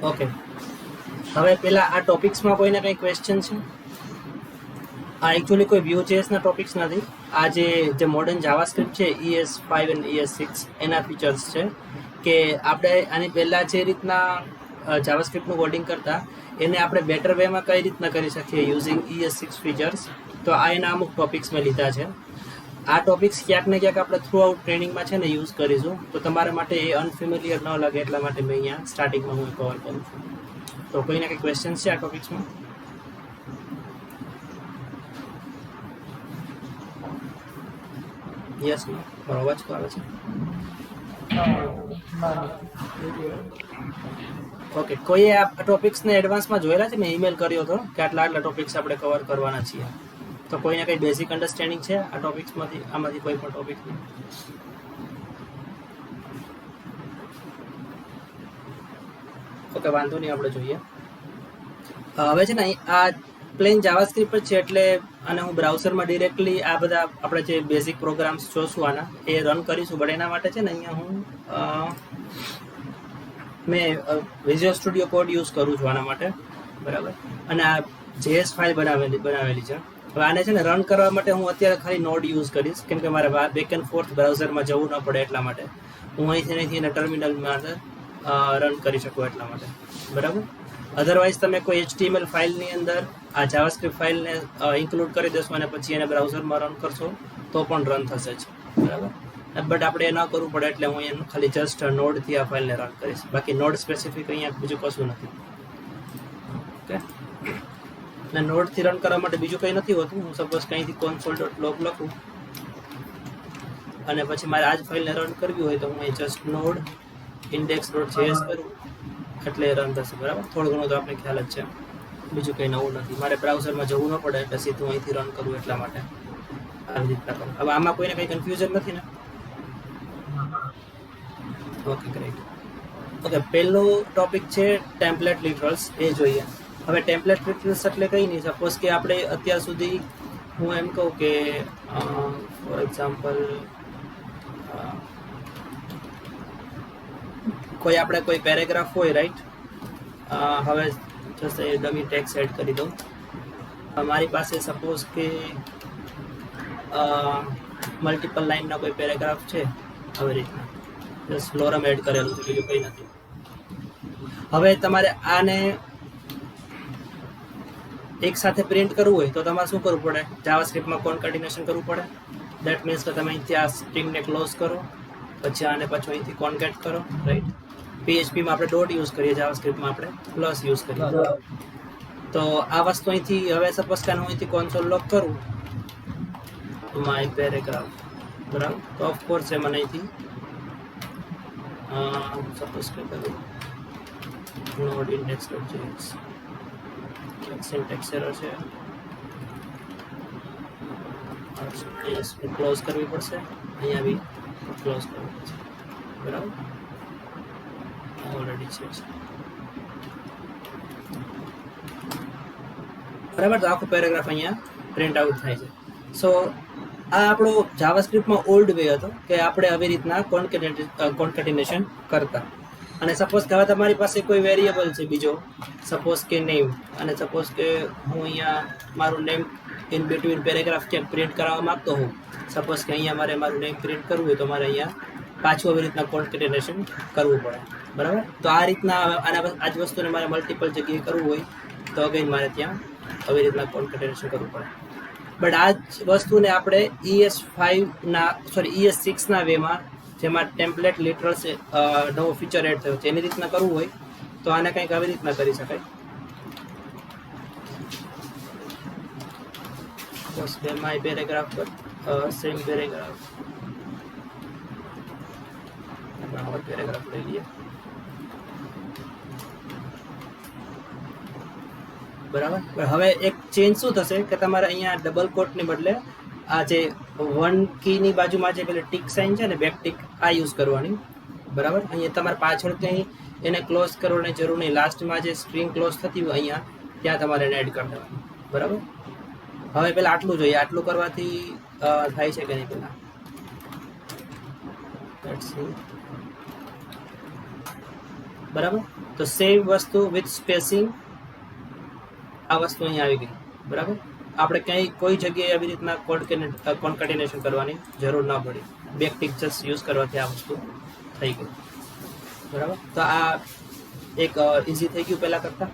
Okay, હવે પેલા આ ટોપિક્સમાં કોઈને કંઈ ક્વેશ્ચન છે? આ એકચ્યુઅલી કોઈ Vue.js ના ટોપિક્સ નથી. આ જે મોડર્ન જાવાસ્ક્રિપ્ટ છે ES5 અને ES6 એના ફીચર્સ છે કે આપણે આની પહેલાં જે રીતના જાવાસ્ક્રિપ્ટનું કોડિંગ કરતા એને આપણે બેટર વેમાં કઈ રીતના કરી શકીએ યુઝિંગ ES6 ફીચર્સ. તો આ એના અમુક ટોપિક્સ મેં લીધા છે. આ ટોપિક્સ ક્યાંક ને ક્યાંક આપણે થ્રુ આઉટ ટ્રેનિંગમાં છે ને યુઝ કરીશું. તો તમારા માટે એ અનફેમિલિયર ન લાગે એટલા માટે મેં અહીંયા સ્ટાર્ટિંગમાં હું કવર કરું છું. તો કોઈને કંઈ ક્વેશ્ચન છે આ ટોપિક્સમાં? યસ, મારો અવાજ તો આવે છે? ઓકે, કોઈએ આ ટોપિક્સને એડવાન્સમાં જોયેલા છે? મેં ઈમેલ કર્યો હતો કે આટલા ટોપિક્સ આપણે કવર કરવાના છીએ. તો કોઈને કંઈ બેઝિક અન્ડરસ્ટેન્ડિંગ છે આ ટોપિક્સમાંથી, આમાંથી કોઈ પણ ટોપિકની? ઓકે, વાંધો નહીં, આપણે જોઈએ. હવે છે ને આ પ્લેન જાવાસ્ક્રિપ્ટ છે એટલે અને હું બ્રાઉઝરમાં ડિરેક્ટલી આ બધા આપણે જે બેઝિક પ્રોગ્રામ્સ જોશું આના એ રન કરીશું. બટ એના માટે છે ને અહીંયા હું મેં વિઝ્યુઅલ સ્ટુડિયો કોડ યુઝ કરું છું આના માટે, બરાબર. અને આ JS ફાઇલ બનાવેલી છે. હવે આને છે ને રન કરવા માટે હું અત્યારે ખાલી નોડ યુઝ કરીશ, કેમ કે મારે બેક એન્ડ ફોર્થ બ્રાઉઝરમાં જવું ન પડે એટલા માટે. હું અહીંથી એને ટર્મિનલમાં રન કરી શકું એટલા માટે, બરાબર. અધરવાઇઝ તમે કોઈ HTML ફાઇલની અંદર આ જાવાસ્ક્રિપ્ટ ફાઇલને ઇન્ક્લુડ કરી દેશો અને પછી એને બ્રાઉઝરમાં રન કરશો તો પણ રન થશે જ, બરાબર. બટ આપણે એ ન કરવું પડે એટલે હું અહીંયા ખાલી જસ્ટ નોડથી આ ફાઇલને રન કરીશ. બાકી નોડ સ્પેસિફિક અહીંયા બીજું કશું નથી. ઓકે, અને નોડથી રન કરવા માટે બીજું કંઈ નથી હોતું. હું સપોઝ કંઈથી console.log લખું અને પછી મારે આ જ ફાઇલને રન કરવી હોય તો હું અહીં જસ્ટ નોડ index.js કરું એટલે રન થશે, બરાબર. થોડું ઘણું તો આપણે ખ્યાલ જ છે, બીજું કંઈ નવું નથી. મારે બ્રાઉઝરમાં જવું ન પડે એટલે સીધું અહીંથી રન કરવું એટલા માટે આવી રીતના કરું. હવે આમાં કોઈને કંઈ કન્ફ્યુઝન નથી ને? Okay, great. ઓકે, પહેલો ટોપિક છે ટેમ્પલેટ લિટરલ્સ, એ જોઈએ. હવે ટેમ્પલેટ લિટરલ્સ એટલે કંઈ નહીં. સપોઝ કે આપણે અત્યાર સુધી હું એમ કહું કે ફોર એક્ઝામ્પલ કોઈ પેરેગ્રાફ હોય, રાઈટ. હવે જસ્ટ એ ડમી ટેક્સ્ટ એડ કરી દઉં. મારી પાસે સપોઝ કે મલ્ટિપલ લાઇનના કોઈ પેરેગ્રાફ છે આવી રીતના, જસ્ટ લોરમ એડ કરેલું છે, બીજું કંઈ નથી. હવે તમારે આને એક સાથે પ્રિન્ટ કરવું હોય તો તમારે શું કરવું પડે? જાવાસ્ક્રિપ્ટમાં કોન્કેટિનેશન કરવું પડે. દેટ મીન્સ કે તમે અહીંથી આ સ્ટ્રિંગને ક્લોઝ કરો, પછી આને પાછું અહીંથી કોન્કેટ કરો, રાઈટ. PHPમાં આપણે ડોટ યુઝ કરીએ, જાવાસ્ક્રિપ્ટમાં આપણે પ્લસ યુઝ કરીએ. તો આ વસ્તુ અહીંથી હવે સપોઝ કે હું અહીંથી console log કરું માય પેરેગ્રાફ, બરાબર. તો ઓફકોર્સ એ મને અહીંથી સપોઝ કે કરું નોડ index.js, સિન્ટેક્સ એરર છે, ક્લોઝ કરવી પડશે, અહીંયા બી ક્લોઝ કરવી પડશે, બરાબર. ઓલરેડી છે, બરાબર. તો આખું પેરેગ્રાફ અહીંયા પ્રિન્ટ આઉટ થાય છે. સો આ આપણો જાવાસ્ક્રિપ્ટમાં ઓલ્ડ વે હતો કે આપણે આવી રીતના કોન્કેટિનેશન કરતા. અને સપોઝ કે હવે તમારી પાસે કોઈ વેરિયેબલ છે બીજો, સપોઝ કે નેમ, અને સપોઝ કે હું અહીંયા મારું નેમ ઇન બિટવીન પેરેગ્રાફ ક્યાંક પ્રિન્ટ કરાવવા માંગતો હોઉં, સપોઝ કે અહીંયા મારે મારું નેમ પ્રિન્ટ કરવું હોય તો મારે અહીંયા પાછું આવી રીતના કોન્કેટિનેશન કરવું પડે, બરાબર. તો આ રીતના આ જ વસ્તુને મારે મલ્ટિપલ જગ્યાએ કરવું હોય તો અગેન મારે ત્યાં આવી રીતના કોન્કેટિનેશન કરવું પડે. બટ આ જ વસ્તુને આપણે ES6ના વેમાં, જેમાં ટેમ્પલેટ લિટરલ્સ નવો ફીચર એડ થયો છે, એની રીતના કરવું હોય તો આને કંઈક આવી રીતના કરી શકાય. બસ માય પેરેગ્રાફ પર સેમ પેરેગ્રાફ પેરેગ્રાફ લઈ લઈએ, બરાબર. હવે એક ચેન્જ શું થશે કે તમારે અહીંયા ડબલ કોટની બદલે આ જે વન કીની બાજુમાં જે પેલી ટીક સાઇન છે ને, બેક ટીક, આ યુઝ કરવાની, બરાબર. અહીંયા તમારે પાછળ કંઈ એને ક્લોઝ કરવાની જરૂર નહીં. લાસ્ટમાં જે સ્ટ્રિંગ ક્લોઝ થતી હોય અહીંયા ત્યાં તમારે એને એડ કરી દેવાની, બરાબર. હવે પહેલાં આટલું જોઈએ, આટલું કરવાથી થાય છે કે નહીં પહેલાં? બરાબર. તો સેમ વસ્તુ વિથ સ્પેસિંગ આ વસ્તુ અહીંયા આવી ગઈ. બરાબર. આપણે ક્યાંય કોઈ જગ્યાએ આવી રીતના કોન્કેટેનેશન કરવાની જરૂર ના પડી. બેકટિક જસ્ટ યુઝ કરવાથી આ વસ્તુ થઈ ગઈ. બરાબર. તો આ એક ઇઝી થઈ ગયું પહેલાં કરતાં.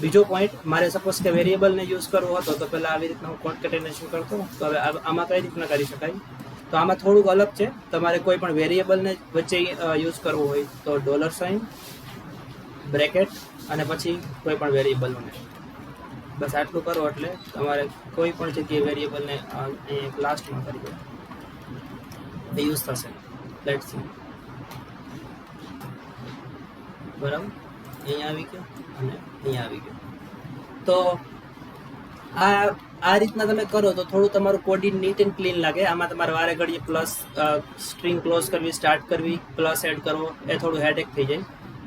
બીજો પોઈન્ટ, મારે સપોઝ કે વેરિયેબલને યુઝ કરવો હતો તો પહેલાં આવી રીતના હું કોન્કેટેનેશન કરતો, તો હવે આમાં કઈ રીતના કરી શકાય? તો આમાં થોડુંક અલગ છે. તમારે કોઈ પણ વેરિયેબલને વચ્ચે યુઝ કરવું હોય તો $, બ્રેકેટ અને પછી કોઈ પણ વેરિયેબલોને બસ આટલું કરો એટલે તમારે કોઈ પણ જગ્યાએ વેરિયેબલને લાસ્ટમાં કરી દો એ યુઝ થશે. Let's C. બરાબર. અહીંયા આવી ગયો અને અહીંયા આવી ગયો. તો આ રીતના તમે કરો તો થોડું તમારું કોડિંગ નીટ એન્ડ ક્લીન લાગે. આમાં તમારે વારે ઘડીએ પ્લસ સ્ટ્રિંગ ક્લોઝ કરવી, સ્ટાર્ટ કરવી, પ્લસ એડ કરવો, એ થોડું હેડેક થઈ જાય.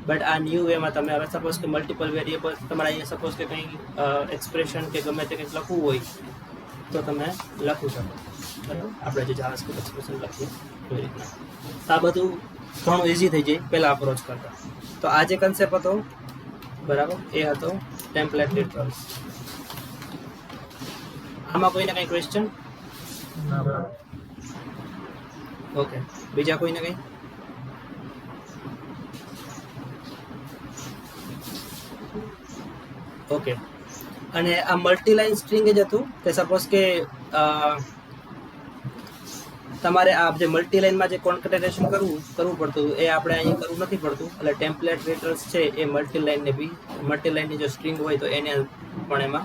બટ આ ન્યૂ વેમાં તમે હવે સપોઝ કે મલ્ટિપલ વેરિયેબલ તમારે અહીંયા સપોઝ કે કંઈ એક્સપ્રેશન કે ગમે તે કંઈક લખવું હોય તો તમે લખી શકો. બરાબર. આપણે જે જાવાસ્ક્રિપ્ટ એક્સપ્રેશન લખીએ એવી રીતના. તો આ બધું ઘણું ઇઝી થઈ જાય પહેલાં અપ્રોચ કરતાં. તો આ જે કન્સેપ્ટ હતો, બરાબર, એ હતો ટેમ્પલેટ લિટરલ્સ. આમાં કોઈને કંઈ ક્વેશ્ચન? ઓકે. બીજા કોઈને કંઈ? ઓકે. અને આ મલ્ટીલાઇન સ્ટ્રિંગ જ હતું કે સપોઝ કે તમારે આ જે મલ્ટીલાઇનમાં જે કોન્કેટેનેશન કરવું પડતું એ આપણે અહીં કરવું નથી પડતું. એટલે ટેમ્પલેટ લિટરલ્સ છે એ મલ્ટીલાઇનની જો સ્ટ્રિંગ હોય તો એને પણ એમાં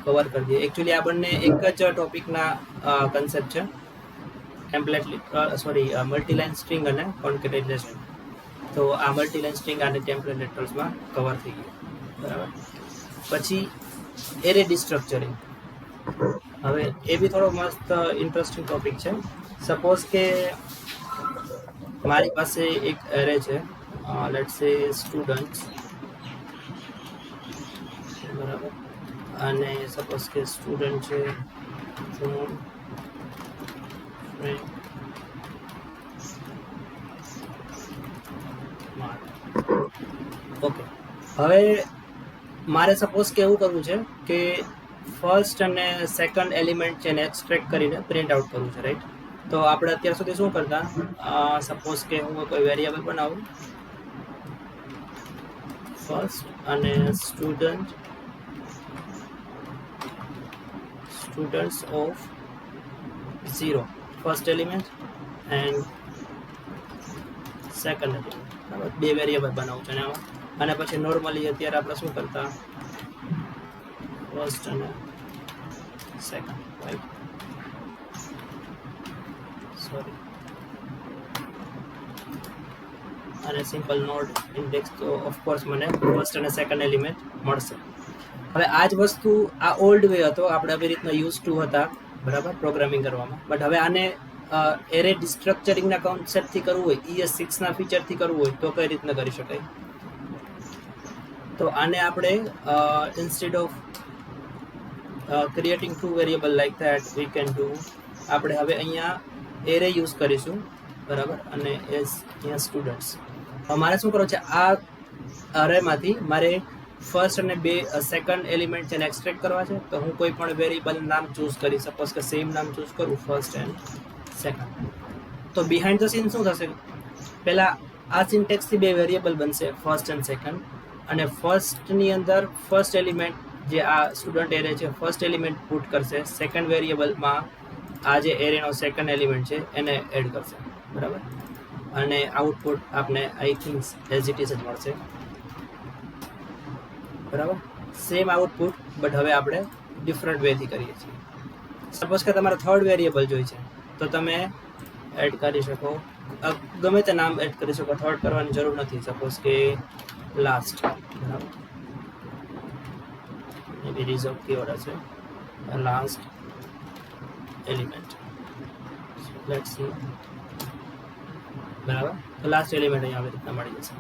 કવર કરી દઈએ. એકચ્યુઅલી આ બંને એક જ ટોપિકના કન્સેપ્ટ છે. ટેમ્પલેટ મલ્ટીલાઇન સ્ટ્રિંગ અને કોન્કેટેનેશન. તો આ મલ્ટીલાઇન સ્ટ્રિંગ અને ટેમ્પલેટ લિટરલ્સમાં કવર થઈ ગયું. બરાબર. પછી એરે ડિસ્ટ્રક્ચરિંગ. હવે એ બી થોડો મસ્ત ઇન્ટરેસ્ટિંગ ટોપિક છે. સપોઝ કે મારી પાસે એક એરે છે, લેટ્સ સે સ્ટુડન્ટ્સ, બરાબર, અને સપોઝ કે સ્ટુડન્ટ છે ઓકે. હવે મારે સપોઝ કે એવું કરવું છે કે ફર્સ્ટ અને સેકન્ડ એલિમેન્ટ છે એને એક્સટ્રેક્ટ કરીને પ્રિન્ટ આઉટ કરવું છે, રાઈટ? તો આપણે અત્યાર સુધી શું કરતા, સપોઝ કે હું કોઈ વેરિયેબલ બનાવું ફર્સ્ટ અને students of 0 first element and second element, બરાબર, બે વેરિયેબલ બનાવું છું એમાં. અને પછી નોર્મલી અત્યારે આપણે શું કરતા, ફર્સ્ટ અને સેકન્ડ, રાઈટ? સોરી, અને સિમ્પલ નોડ ઇન્ડેક્સ તો ઓફકોર્સ મને ફર્સ્ટ અને સેકન્ડ એલિમેન્ટ મળશે. હવે આ જ વસ્તુ આ ઓલ્ડ વે હતો, આપણે આવી રીતના યુઝ ટુ હતા, બરાબર, પ્રોગ્રામિંગ કરવામાં. બટ હવે આને એરે ડિસ્ટ્રક્ચરિંગના કોન્સેપ્ટથી કરવું હોય, ES6ના ફીચરથી કરવું હોય તો કઈ રીતના કરી શકાય? તો આને આપણે instead of creating two variable like that we can do, આપણે હવે અહીંયા એરે યુઝ કરીશું, બરાબર, અને એઝ અહીંયા સ્ટુડન્ટ્સ. મારે શું કરવું છે, આ અરેમાંથી મારે ફર્સ્ટ અને સેકન્ડ એલિમેન્ટ છે એને એક્સટ્રેક્ટ કરવા છે. તો હું કોઈ પણ વેરિયેબલ નામ ચૂઝ કરી, સપોઝ કે સેમ નામ ચૂઝ કરું, ફર્સ્ટ એન્ડ સેકન્ડ. તો બિહાઇન્ડ ધ સીન શું થશે, પહેલાં આ સિન્ટેક્સથી બે વેરિયેબલ બનશે, ફર્સ્ટ એન્ડ સેકન્ડ, અને ફર્સ્ટની અંદર ફર્સ્ટ એલિમેન્ટ જે આ સ્ટુડન્ટ એરે છે ફર્સ્ટ એલિમેન્ટ પુટ કરશે, સેકન્ડ વેરિયેબલમાં આ જે એરેનો સેકન્ડ એલિમેન્ટ છે એને એડ કરશે, બરાબર, અને આઉટપુટ આપને I think as it is જ મળશે, બરાબર, સેમ આઉટપુટ, બટ હવે આપણે ડિફરન્ટ વેથી કરીએ છીએ. સપોઝ કે તમારે થર્ડ વેરિયેબલ જોઈએ છે તો તમે એડ કરી શકો, ગમે તે નામ એડ કરી શકો, થર્ડ કરવાની જરૂર નથી. સપોઝ કે લાસ્ટ, બરાબર, મેબી રિઝર્વ કીવર્ડ હશે, લાસ્ટ એલિમેન્ટ, લેટ્સ સી, બરાબર. તો લાસ્ટ એલિમેન્ટ અહીંયા આવી રીતના મળી જશે.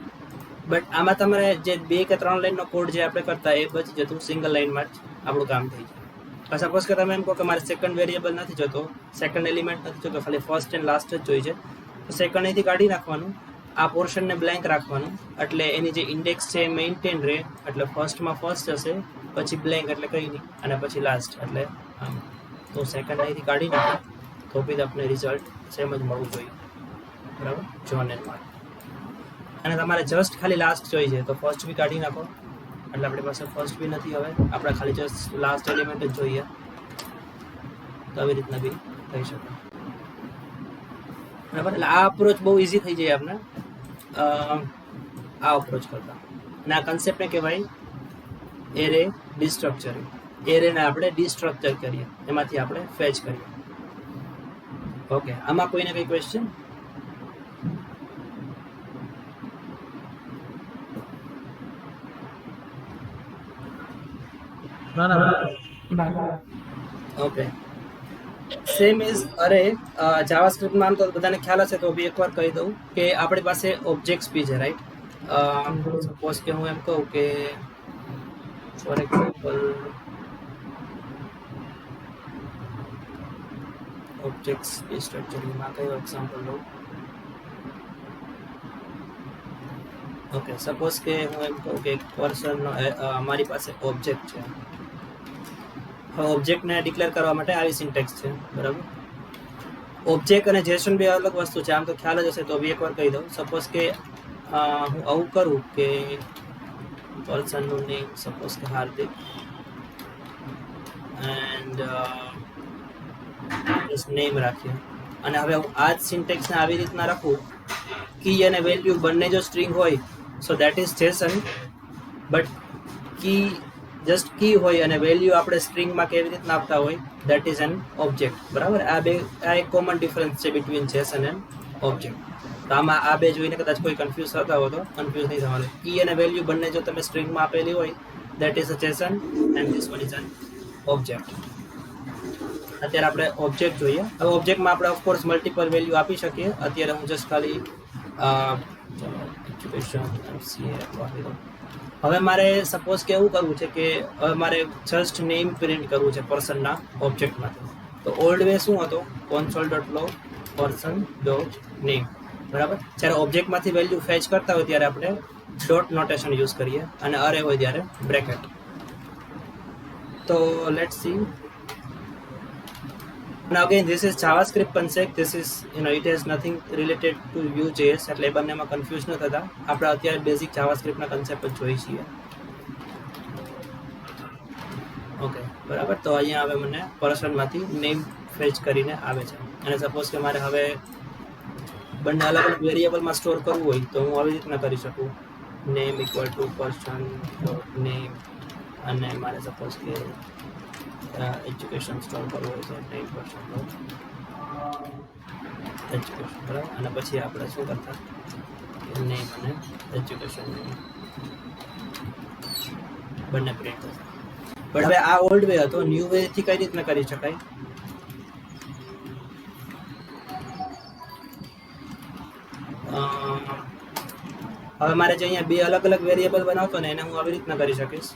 બટ આમાં તમારે જે 2 કે 3 લાઈનનો કોડ જે આપણે કરતા એ બચી જતું, સિંગલ લાઈનમાં જ આપણું કામ થઈ જાય. સપોઝ કે તમે એમ કહો કે મારે સેકન્ડ વેરિયેબલ નથી જોતો, સેકન્ડ એલિમેન્ટ નથી જોતો, ખાલી ફર્સ્ટ એન્ડ લાસ્ટ જ જોઈએ છે, તો સેકન્ડ અહીંથી કાઢી નાખવાનું આ પોર્શનને બ્લેન્ક રાખવાનું, એટલે એની જે ઇન્ડેક્સ છે એ મેન્ટેન રહે. એટલે ફર્સ્ટમાં ફર્સ્ટ હશે, પછી બ્લેન્ક એટલે કંઈ નહીં, અને પછી લાસ્ટ એટલે આમ. તો સેકન્ડ અહીંથી કાઢી નાખો તો બી આપણે રિઝલ્ટ સેમ જ મળવું જોઈએ. બરાબર, જોન એન્ડ માર્ક. અને તમારે જસ્ટ ખાલી લાસ્ટ જોઈએ છે તો ફર્સ્ટ બી કાઢી નાખો, એટલે આપણી પાસે ફર્સ્ટ બી નથી. હવે આપણે ખાલી જસ્ટ લાસ્ટ એલિમેન્ટ જ જોઈએ, તો આવી રીતના બી થઈ શકે. બરાબર, એટલે આ અપ્રોચ બહુ ઇઝી થઈ જાય આપણે આ અપ્રોચ કરતા. અને આ કન્સેપ્ટને કહેવાય એરે ડિસ્ટ્રક્ચરિંગ. એરેને આપણે ડિસ્ટ્રક્ચર કરીએ, એમાંથી આપણે ફેચ કરીએ. ઓકે, આમાં કોઈને કંઈ ક્વેશ્ચન? ઓકે, સેમ ઇઝ અરે જાવાસ્ક્રિપ્ટમાં આમ તો બધાને ખ્યાલ હશે, તો બી એકવાર કહી દઉં કે આપણી પાસે ઓબ્જેક્ટ્સ બી છે, રાઈટ? સપોઝ કે હું એમ કહું કે ફોર એક્ઝામ્પલ ઓબ્જેક્ટ્સ સ્ટ્રક્ચરિંગમાં કયો એક્ઝામ્પલ લઉં? ઓકે, સપોઝ કે હું એમ કહું કે એક પર્સનનો અમારી પાસે ઓબ્જેક્ટ છે. હવે ઓબ્જેક્ટને ડિક્લેર કરવા માટે આવી સિન્ટેક્સ છે, બરાબર? ઓબ્જેક્ટ અને જેસન બે અલગ વસ્તુ છે, આમ તો ખ્યાલ જ હશે, તો બી એકવાર કહી દઉં. સપોઝ કે હું આવું કરું કે પર્સનનું નેમ સપોઝ કે હાર્દિક, એન્ડ નેમ રાખીએ. અને હવે હું આ જ સિન્ટેક્સને આવી રીતના રાખું, કી અને વેલ્યુ બંને જો સ્ટ્રિંગ હોય so that is JSON, but key just key હોય અને વેલ્યુ આપણે સ્ટ્રિંગમાં કેવી રીતના આપતા હોય દેટ ઇઝ એન ઓબ્જેક્ટ. બરાબર, આ એક કોમન ડિફરન્સ છે બિટવીન જેસન એન્ડ ઓબ્જેક્ટ. તો આમાં આ બે જોઈને કદાચ કોઈ કન્ફ્યુઝ થતા હોય તો કન્ફ્યુઝ નહીં થવાનું. કી અને વેલ્યુ બંને જો તમે સ્ટ્રિંગમાં આપેલી હોય that is a Jason and this one is an object. અત્યારે આપણે ઓબ્જેક્ટ જોઈએ. હવે ઓબ્જેક્ટમાં આપણે ઓફકોર્સ મલ્ટિપલ વેલ્યુ આપી શકીએ. અત્યારે હું જસ્ટ ખાલી હવે મારે સપોઝ કે એવું કરવું છે કે હવે મારે જસ્ટ નેમ પ્રિન્ટ કરવું છે પર્સનના ઓબ્જેક્ટમાંથી. તો ઓલ્ડ વે શું હતો? console dot log person dot name. બરાબર, જ્યારે ઓબ્જેક્ટમાંથી વેલ્યુ ફેચ કરતા હોય ત્યારે આપણે ડોટ નોટેશન યુઝ કરીએ, અને અરે હોય ત્યારે બ્રેકેટ. તો let's see. Now again, this is JavaScript concept. This is, it has nothing related to Vue.js. એટલે બંનેમાં કન્ફ્યુઝ ન થતા. આપણે અત્યારે બેઝિક જાવાસ્ક્રિપ્ટના કન્સેપ્ટ જ જોઈ છીએ. ઓકે, બરાબર. તો અહીંયા હવે મને પર્સનમાંથી નેમ ફેચ કરીને આવે છે. અને સપોઝ કે મારે હવે બંને અલગ અલગ વેરિયેબલમાં સ્ટોર કરવું હોય તો હું આવી રીતના કરી શકું, name equal to person dot name, અને મારે સપોઝ કે એજ્યુકેશન સ્ટોર કરવું હોય તો 9% એજ્યુકેશન. બરાબર, અને પછી આપણે શું કરતા નેમ અને એજ્યુકેશન બંને પ્રિન્ટ થતા. બટ હવે આ ઓલ્ડ વે હતો. ન્યૂ વેથી કઈ રીતના કરી શકાય? હવે મારે જે અહીંયા બે અલગ અલગ વેરિયેબલ બનાવતો ને એને હું આવી રીતના કરી શકીશ.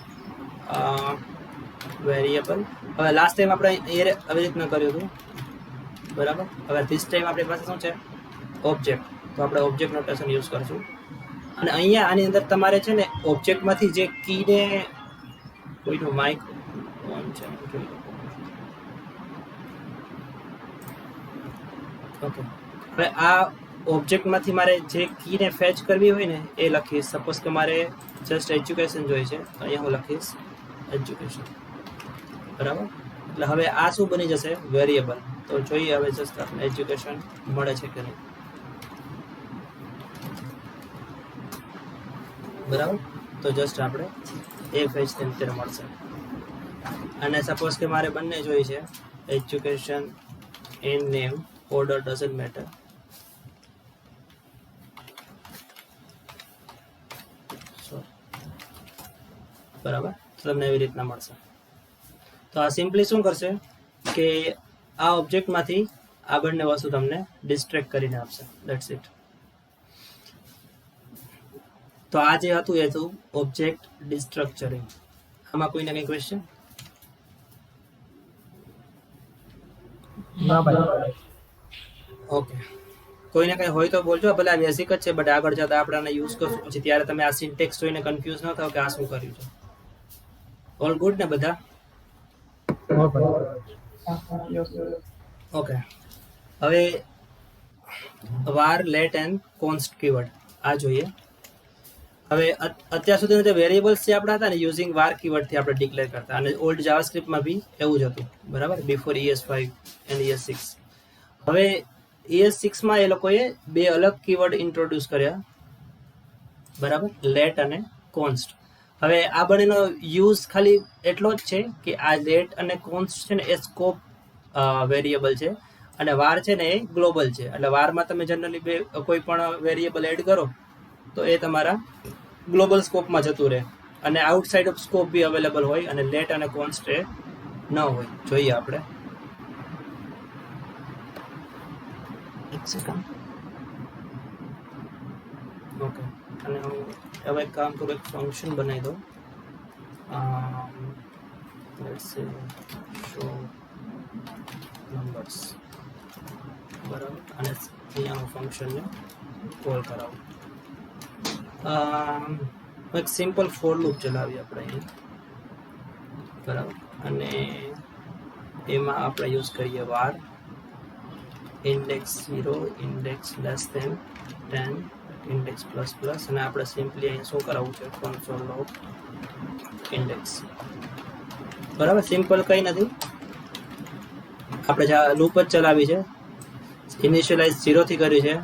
વેરિયેબલ, હવે લાસ્ટ ટાઈમ આપણે એ આવી રીતના કર્યું હતું, બરાબર? હવે ધીસ ટાઈમ આપણી પાસે શું છે? ઓબ્જેક્ટ. તો આપણે ઓબ્જેક્ટ નોટેશન યુઝ કરશું. અને અહીંયા આની અંદર તમારે છે ને ઓબ્જેક્ટમાંથી જે કીને કોઈનું માઇક ઓન છે, ઓકે. હવે આ ઓબ્જેક્ટમાંથી મારે જે કીને ફેચ કરવી હોય ને એ લખીશ. સપોઝ કે મારે જસ્ટ એજ્યુકેશન જોઈએ છે, તો અહીંયા હું લખીશ એજ્યુકેશન. બરાબર, એટલે હવે આ શું બની જશે? વેરિયેબલ. તો જોઈએ હવે જસ્ટ આપણે એજ્યુકેશન મળે છે કે નહીં. બરાબર, તો જસ્ટ આપણે એ ફેચ તેમ ત્યારે મળશે. અને સપોઝ કે મારે બંને જોઈએ છે, education and name, order doesn't matter. બરાબર, તો તમને એવી રીતના મળશે. તો આ સિમ્પલી શું કરશે કે આ ઓબ્જેક્ટમાંથી આ બંને વસ્તુ તમને ડિસ્ટ્રેક્ટ કરીને આપશે. That's it. તો આ જે હતું એ હતું ઓબ્જેક્ટ ડિસ્ટ્રક્ચરિંગ. આમાં કોઈને કંઈ ક્વેશ્ચન? ના ભાઈ. ઓકે, કોઈને કંઈ હોય તો બોલજો, ભલે આ બેઝિક જ છે બટ આગળ જતા આપણે આને યુઝ કરશું પછી ત્યારે તમે આ સિન્ટેક્સ જોઈને કન્ફ્યુઝ ન થાવ કે આ શું કર્યું છે. ઓલ ગુડ ને બધા? ઓકે, હવે વાર લેટ એન્ડ કોન્સ્ટ કીવર્ડ આ જોઈએ. હવે અત્યાર સુધી જે વેરિયેબલ્સ જે આપણા હતા ને યુઝિંગ વાર કીવર્ડથી આપણે ડિક્લેર કરતા, અને ઓલ્ડ જાવાસ્ક્રિપ્ટમાં બી એવું જ હતું, બરાબર, બિફોર ES5 એન્ડ ES6. હવે ES6માં એ લોકોએ બે અલગ કીવર્ડ ઇન્ટ્રોડ્યુસ કર્યા, બરાબર, લેટ અને કોન્સ્ટ. હવે આ બંનેનો યુઝ ખાલી એટલો જ છે કે આ લેટ અને કોન્સ્ટ છે ને એ સ્કોપ વેરિયેબલ છે અને વાર છે ને એ ગ્લોબલ છે. એટલે વારમાં તમે જનરલી કોઈ પણ વેરિયેબલ એડ કરો તો એ તમારા ગ્લોબલ સ્કોપમાં જતું રહે અને આઉટસાઇડ ઓફ સ્કોપ બી અવેલેબલ હોય, અને લેટ અને કોન્સ્ટ એ ન હોય. જોઈએ આપણે એક સેકન્ડ. ઓકે, અને હું હવે એક કામ કરું, એક ફંક્શન બનાવી દઉં. લેટ્સ સે શો નંબર્સ, બરાબર, અને અહીંયા હું ફંક્શનને કોલ કરાવું. એક સિમ્પલ ફોર લૂપ ચલાવીએ આપણે અહીંયા, બરાબર, અને એમાં આપણે યુઝ કરીએ var index 0, index less than 10, index plus plus, અને આપણે સિમ્પલી અહીંયા શું કરાવવું છે, કન્સોલ લોગ ઇન્ડેક્સ, બરાબર. સિમ્પલ કંઈ નથી, આપણે જે લૂપ જ ચલાવી છે, ઇનિશિયલાઇઝ 0 થી કર્યું છે.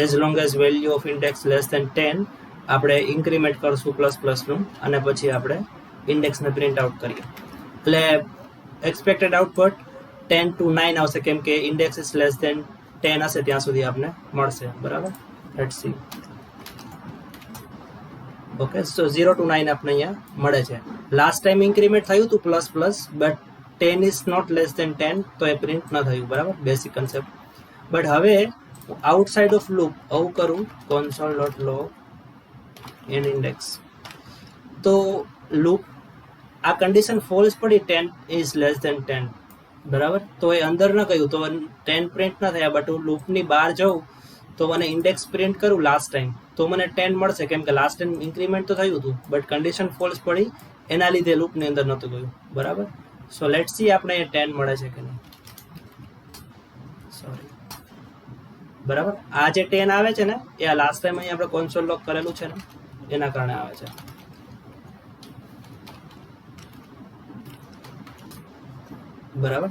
As long as value of index less than 10 આપણે ઇન્ક્રીમેન્ટ કરશું પ્લસ પ્લસનું, અને પછી આપણે ઇન્ડેક્સને પ્રિન્ટ આઉટ કરીએ. એટલે એક્સપેક્ટેડ આઉટપુટ 10 to 9 આવશે, કેમ કે ઇન્ડેક્સ ઇઝ લેસ ધેન 10 હશે ત્યાં સુધી આપણને મળશે, બરાબર. Let's see. Okay, so 0 to 9 આપણે અહીંયા મળે છે. લાસ્ટ ટાઈમ ઇન્ક્રીમેન્ટ થયું હતું plus plus, but 10 is not less than 10, તો એ પ્રિન્ટ ન થયું, બરાબર, બેસિક કન્સેપ્ટ. બટ હવે આઉટસાઇડ ઓફ લૂપ આવું કરું, console.log એન ઇન્ડેક્સ, તો લૂપ આ કન્ડિશન ફોલ્સ પડી, 10 ઇઝ લેસ ધેન 10, બરાબર, તો એ અંદર ન કહ્યું તો 10 પ્રિન્ટ ન થયા. બટ હું લૂપની બહાર જાઉં તો મને ઇન્ડેક્સ પ્રિન્ટ કરું લાસ્ટ ટાઈમ તો મને 10 મળશે, કેમ કે લાસ્ટ ટાઈમ ઇન્ક્રીમેન્ટ તો થયું હતું બટ કન્ડિશન ફોલ્સ પડી, એના લીધે લૂપની અંદર નહોતું ગયું, બરાબર. સો લેટ્સ સી આપણે એ 10 મળે છે કે નહીં. સોરી, બરાબર, આ જે 10 આવે છે ને એ આ લાસ્ટ ટાઈમ અહીંયા આપણે કોન્સોલ લોગ કરેલું છે ને એના કારણે આવે છે, બરાબર.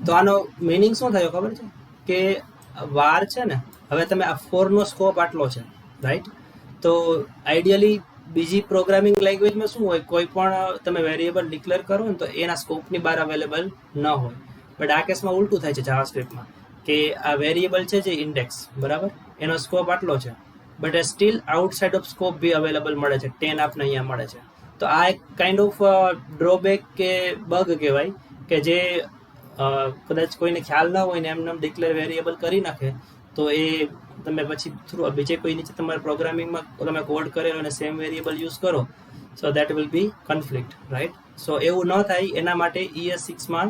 તો આનો મિનિંગ શું થયો ખબર છે કે વાર છે ને, હવે તમે આ ફોરનો સ્કોપ આટલો છે, રાઈટ. તો આઈડિયલી બીજી પ્રોગ્રામિંગ લેંગ્વેજમાં શું હોય, કોઈ પણ તમે વેરિયેબલ ડિક્લેર કરો ને તો એના સ્કોપની બહાર અવેલેબલ ન હોય. બટ આ કેસમાં ઉલટું થાય છે જાવાસ્ક્રિપ્ટમાં, કે આ વેરિયેબલ છે જે ઇન્ડેક્સ, બરાબર, એનો સ્કોપ આટલો છે બટ એ સ્ટીલ આઉટસાઇડ ઓફ સ્કોપ બી અવેલેબલ મળે છે, 10 આપને અહીંયા મળે છે. તો આ એક કાઇન્ડ ઓફ ડ્રોબેક કે બગ કહેવાય, કે જે કદાચ કોઈને ખ્યાલ ના હોય ને એમને ડિક્લેર વેરિયેબલ કરી નાખે તો એ તમે પછી થ્રુ બીજે કોઈ નીચે તમારે પ્રોગ્રામિંગમાં તમે કોડ કરેલો અને સેમ વેરિયેબલ યુઝ કરો, so that will be conflict, right. સો એવું ન થાય એના માટે ES6માં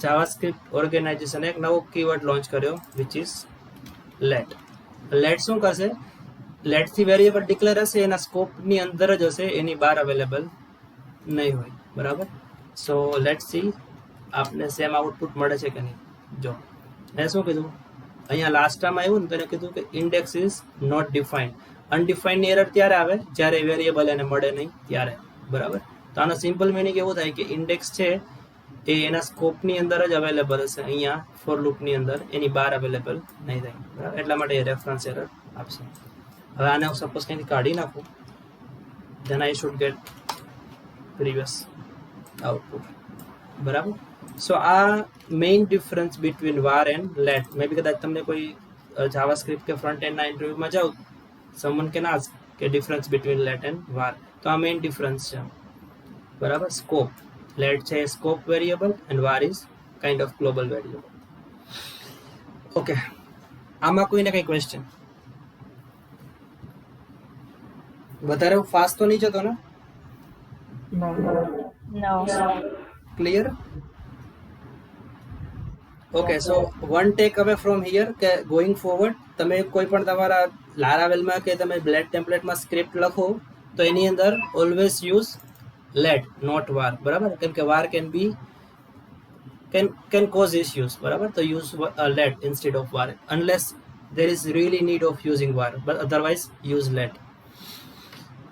જાવાસ્ક્રિપ્ટ ઓર્ગેનાઇઝેશન એક નવો કીવર્ડ લોન્ચ કર્યો, વિચ ઇઝ લેટ. લેટ શું કરશે, લેટથી વેરિયેબલ ડિક્લેર હશે એના સ્કોપની અંદર જ હશે, એની બહાર અવેલેબલ નહીં હોય, બરાબર. સો લેટ સી આપને સેમ આઉટપુટ મળે છે કે નહીં. જો મેં શું કીધું અહીંયા લાસ્ટ ટાઈમ આવ્યું ને તો એને કીધું કે ઇન્ડેક્સ ઇઝ નોટ ડિફાઇન્ડ. અનડિફાઇન્ડની એરર ત્યારે આવે જ્યારે વેરિયેબલ એને મળે નહીં ત્યારે, બરાબર. તો આનો સિમ્પલ મિનિંગ એવું થાય કે ઇન્ડેક્સ છે એ એના સ્કોપની અંદર જ અવેલેબલ હશે, અહીંયા ફોર લૂપની અંદર એની બહાર અવેલેબલ નહીં થાય, બરાબર. એટલા માટે એ રેફરન્સ એરર આપશે. હવે આને હું સપોઝ કંઈથી કાઢી નાખું, then I should get previous output, બરાબર. સો આ મેઇન ડિફરન્સ બિટવીન વાર એન્ડ લેટ. મે બી કદાચ તમને કોઈ જાવાસ્ક્રિપ્ટ કે ફ્રન્ટ એન્ડના ઇન્ટરવ્યુમાં જાઓ, સમવન કેન આસ્ક કે ડિફરન્સ બિટવીન લેટ એન્ડ વાર, તો આ મેઇન ડિફરન્સ છે, બરાબર. સ્કોપ, લેટ છે સ્કોપ વેરિયેબલ એન્ડ વાર is kind of global variable. Okay, આમાં કોઈને કંઈ ક્વેશ્ચન? વધારે ફાસ્ટ તો નહીં જતો ને? No. Clear? Okay so one tech away from here કે ગોઈંગ ફોરવર્ડ તમે કોઈ પણ તમારા લારાવેલમાં કે તમે બ્લેડ ટેમ્પલેટમાં સ્ક્રિપ્ટ લખો તો એની અંદર ઓલવેઝ યુઝ લેટ નોટ વાર, બરાબર? કેમ કે વાર can cause issues, બરાબર? તો use let instead of var unless there is really need of using var, but otherwise use let.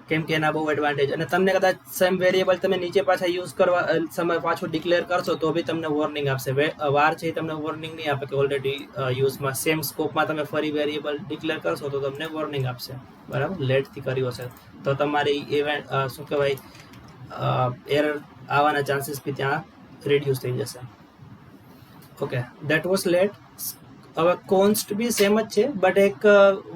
કેમ કે એના બહુ એડવાન્ટેજ, અને તમને કદાચ સેમ વેરિયેબલ તમે નીચે પાછા યુઝ કરવા સમય પાછું ડિક્લેર કરશો તો બી તમને વોર્નિંગ આપશે. વાર છે એ તમને વોર્નિંગ નહીં આપે કે ઓલરેડી યુઝમાં સેમ સ્કોપમાં તમે ફરી વેરિયેબલ ડિક્લેર કરશો તો તમને વોર્નિંગ આપશે, બરાબર? લેટથી કર્યો છે તો તમારી ઇવેન્ટ શું કહેવાય એરર આવવાના ચાન્સીસ બી ત્યાં રિડ્યુસ થઈ જશે. Okay, that was let. હવે કોન્સ્ટ બી સેમ જ છે, બટ એક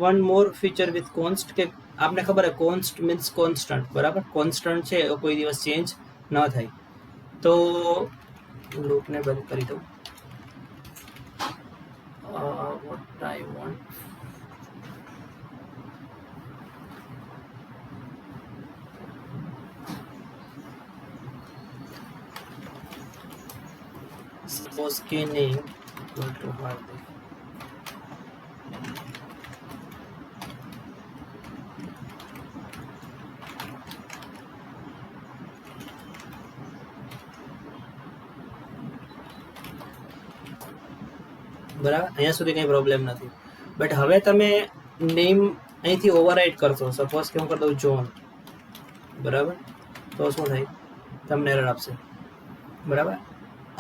one more feature with const કે आपने खबर है કોન્સ્ટ મીન્સ કોન્સ્ટન્ટ, બરાબર? કોન્સ્ટન્ટ છે કોઈ દિવસ ચેન્જ ન થાય. તો લૂપને બંધ કરી દઉં. what I want suppose k name equal to Hardik. બરાબર, અહીંયા સુધી કંઈ પ્રોબ્લેમ નથી. બટ હવે તમે નેમ અહીંથી ઓવરરાઇડ કરશો. સપોઝ કે હું કરી દઉં જોન, બરાબર? તો શું થાય? તમને એરર આપશે, બરાબર?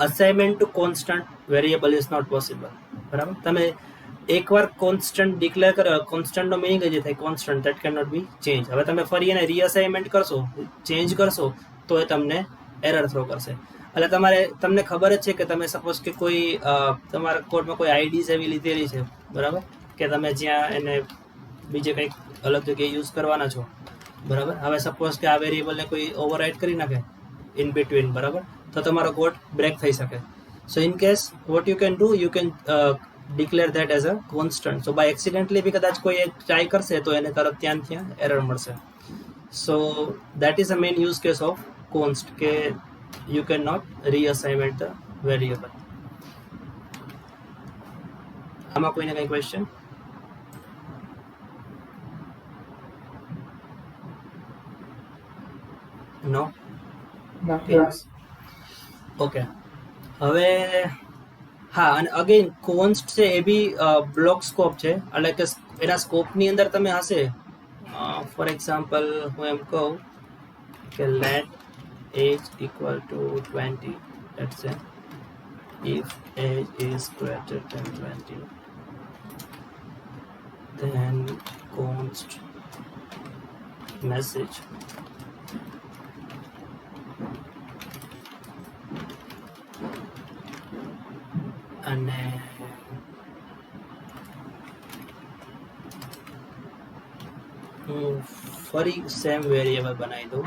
Assignment to constant variable is not possible, બરાબર? તમે એકવાર કોન્સ્ટન્ટ ડિક્લેર કરો, કોન્સ્ટન્ટનો મિનિંગ જ થાય constant that can not be change. હવે તમે ફરી એને રીઅસાઇનમેન્ટ કરશો, ચેન્જ કરશો તો એ તમને એરર થ્રો કરશે. એટલે તમને ખબર જ છે કે તમે સપોઝ કે કોઈ તમારા કોડમાં કોઈ આઈડીઝ એવી લીધેલી છે, બરાબર? કે તમે જ્યાં એને બીજે કંઈક અલગ જગ્યાએ યુઝ કરવાના છો, બરાબર? હવે સપોઝ કે આ વેરિયેબલને કોઈ ઓવરરાઇડ કરી નાખે ઇન બિટવીન, બરાબર? તો તમારો કોડ બ્રેક થઈ શકે. So in case what you can do, you can declare that as a constant. So by accidentally be કદાચ કોઈ ટ્રાય કરશે તો એને તરત ત્યાં એરર મળશે. So that is a main use case of const કે you cannot reassignment the variable. આમાં કોઈને કઈ ક્વેશ્ચન? નો? ઓકે, હવે હા, અને અગેન કોન્સ્ટ છે એ બી બ્લોક સ્કોપ છે, એટલે કે એના સ્કોપની અંદર તમે હશે ફોર એક્ઝામ્પલ હું એમ કહું કે late age equal to 20, let's say if age is greater than 20 then const message અને હું ફરી સેમ વેરિયેબલ બનાવી દઉં.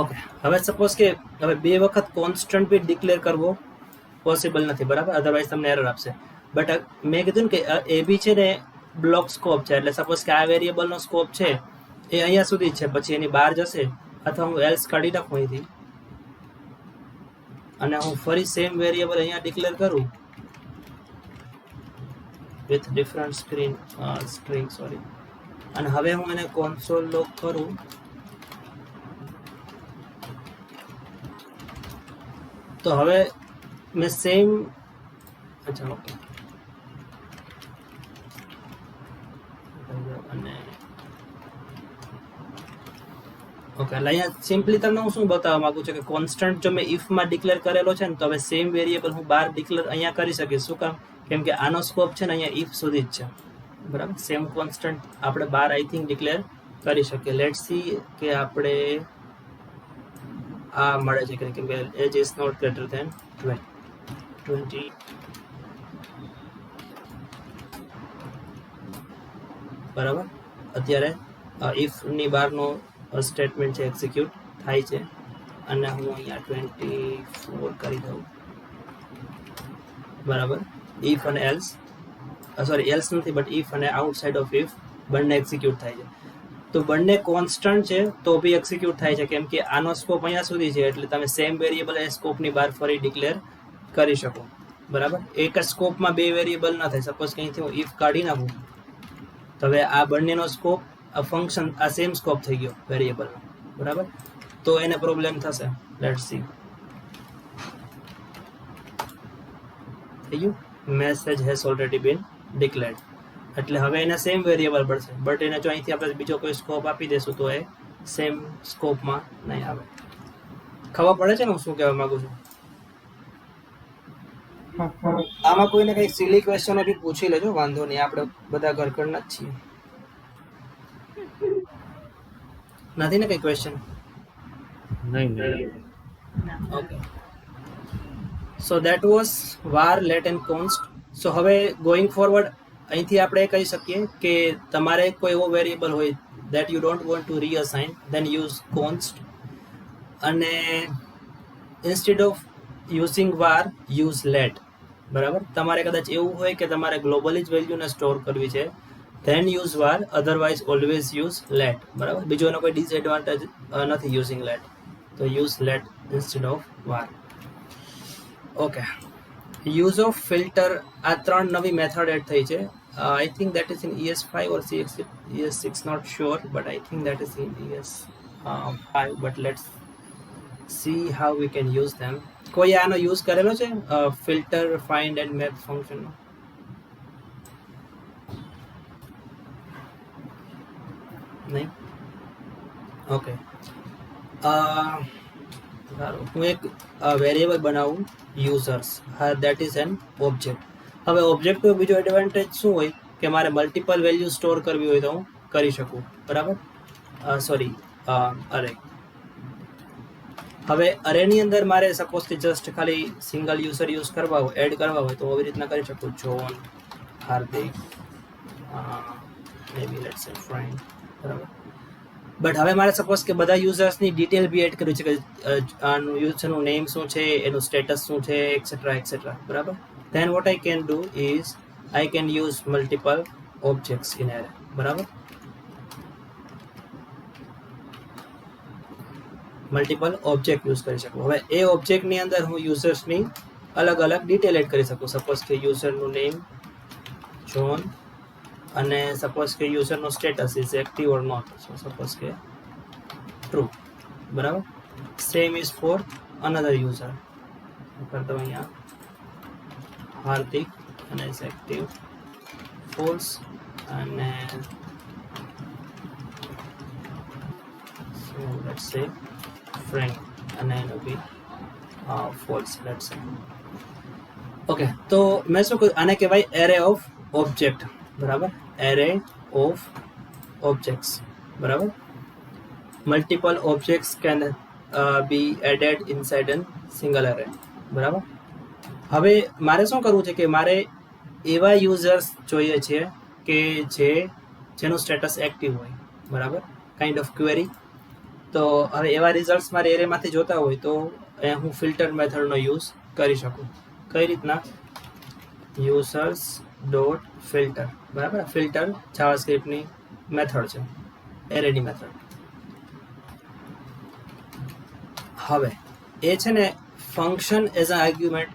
ઓકે, હવે સપોઝ કે હવે બે વખત કોન્સ્ટન્ટ બી ડિક્લેર કરવો પોસિબલ નથી, બરાબર? અધરવાઇઝ તમને એરર આપશે. બટ મેં કીધું ને કે એ બી છે ને બ્લોક સ્કોપ છે, એટલે સપોઝ કે આ વેરિયેબલનો સ્કોપ છે એ અહીંયા સુધી જ છે, પછી એની બહાર જશે અથવા હું એલ્સ કાઢી નાખું અહીંથી અને હું ફરી સેમ વેરિયેબલ અહીંયા ડિક્લેર કરું વિથ ડિફરન્ટ સ્ટ્રિંગ સોરી, અને હવે હું એને કોન્સોલ લોગ કરું તો હવે મેં સેમ અચ્છા ઓકે અને ઓકે, એટલે અહીંયા સિમ્પલી તમને હું શું બતાવવા માંગુ છું કે કોન્સ્ટન્ટ જો મેં ઇફમાં ડિક્લેર કરેલો છે ને તો હવે સેમ વેરિયેબલ હું બહાર ડિક્લેર અહીંયા કરી શકીશ. શું કામ? કેમ કે આનો સ્કોપ છે ને અહીંયા ઇફ સુધી જ છે, બરાબર? સેમ કોન્સ્ટન્ટ આપણે બહાર આઈ થિંક ડિક્લેર કરી શકીએ. લેટ્સ સી કે આપણે આ મળે છે કે કેમ કે age is not greater than 20, બરાબર? અત્યારે ઇફની બહારનો સ્ટેટમેન્ટ છે એક્ઝિક્યુટ થાય છે અને હું અહીંયા 24 કરી દઉં, બરાબર? ઇફ અને એલ્સ સોરી એલ્સ નથી બટ ઇફ અને આઉટસાઇડ ઓફ ઇફ બંને એક્ઝિક્યુટ થાય છે. તો બંને કોન્સ્ટન્ટ છે તો બી એક્ઝિક્યુટ થાય છે, કેમ કે આનો સ્કોપ અહીંયા સુધી છે, એટલે તમે સેમ વેરિયેબલ એ સ્કોપની બહાર ફરી ડિક્લેર કરી શકો. બરાબર, એક જ સ્કોપમાં બે વેરિયેબલ ના થાય. સપોઝ કે અહીંથી હું ઇફ કાઢી નાખું તો હવે આ બંનેનો સ્કોપ, આ ફંક્શન, આ સેમ સ્કોપ થઈ ગયો વેરિયેબલનો. બરાબર, તો એને પ્રોબ્લેમ થશે. Let's see. થઈ ગયું, message has already been declared. એટલે હવે એને સેમ વેરિયેબલ મળશે, બટ એને જો અહીંથી આપણે બીજો કોઈ સ્કોપ આપી દેશું તો એ સેમ સ્કોપમાં નહીં આવે. ખબર પડે છે ને હું શું કહેવા માંગુ છું? આમાં કોઈને કંઈક સિલી ક્વેશ્ચનો બી પૂછી લેજો, વાંધો નહીં, આપણે બધા ઘરકરના જ છીએ. નથી ને કઈ ક્વેશ્ચન? નહીં. Okay, so that was var let and const. સો હવે ગોઈંગ ફોરવર્ડ અહીંથી આપણે કહી શકીએ કે તમારે કોઈ એવો વેરિયેબલ હોય that you don't want to reassign, then use const, અને instead of using var use let. બરાબર, તમારે કદાચ એવું હોય કે તમારે ગ્લોબલી જ વેલ્યુને સ્ટોર કરવી છે, then use var, otherwise always use let. બરાબર, બીજો એનો કોઈ ડિસએડવાન્ટેજ નથી યુઝિંગ let, તો use let instead of var. Okay, use of filter, આ ત્રણ નવી મેથડ એડ થઈ છે. I think that is in ES5 or ES6, not sure, but I think that is in ES5, but let's see how we can use them. કોઈ આનો use કરેલો છે filter find and map function? નહીં? Okay, હું એક variable બનાવું users, that is an object. હવે ઓબ્જેક્ટનો બીજો એડવાન્ટેજ શું હોય કે મારે મલ્ટિપલ વેલ્યુ સ્ટોર કરવી હોય તો હું કરી શકું. બરાબર, સોરી, અરે. હવે અરેની અંદર મારે સપોઝ કે જસ્ટ ખાલી સિંગલ યુઝર યુઝ કરવા હોય, એડ કરવા હોય તો આવી રીતના કરી શકું. જોન, હાર્દિક, મેબી લેટ્સ સે ફ્રેન્ડ. બરાબર, બટ હવે મારે સપોઝ કે બધા યુઝર્સની ડિટેલ બી એડ કરવી છે કે આનું યુઝરનું નેમ શું છે, એનું સ્ટેટસ શું છે, એક્સેટ્રા એક્સેટ્રા. બરાબર, then what I can do is I can use multiple objects in array. બરાબર, મલ્ટિપલ ઓબ્જેક્ટ યુઝ કરી શકું. હવે એ ઓબ્જેક્ટની અંદર હું યુઝર્સની અલગ અલગ ડિટેલ એડ કરી શકું. સપોઝ કે યુઝરનું નેમ જોન, અને સપોઝ કે યુઝરનો status is active or not, so suppose કે ટ્રુ. બરાબર, same is for another user. કરતો અહીંયા હાર્દિક અને ઇઝ એક્ટિવ, ફોલ્સ, અને સો લેટ્સ સે ફ્રેન્ડ, અને એનો બી ફોલ્સ લેટ્સ સે. ઓકે, તો મેં શું કહ્યું, આને કહેવાય એરે ઓફ ઓબ્જેક્ટ. બરાબર, એરે ઓફ ઓબ્જેક્ટ્સ. બરાબર, multiple objects can be added inside an single array. બરાબર, હવે મારે શું કરવું છે કે મારે એવા યુઝર્સ જોઈએ છે કે જેનું સ્ટેટસ એક્ટિવ હોય. બરાબર, કાઇન્ડ ઓફ ક્વેરી. તો હવે એવા રિઝલ્ટ્સ મારે એરેમાંથી જોતા હોય તો હું ફિલ્ટર મેથડનો યુઝ કરી શકું. કઈ રીતના? Users dot filter. બરાબર, ફિલ્ટર જાવાસ્ક્રિપ્ટની મેથડ છે, એરેની મેથડ. હવે એ છે ને function as a argument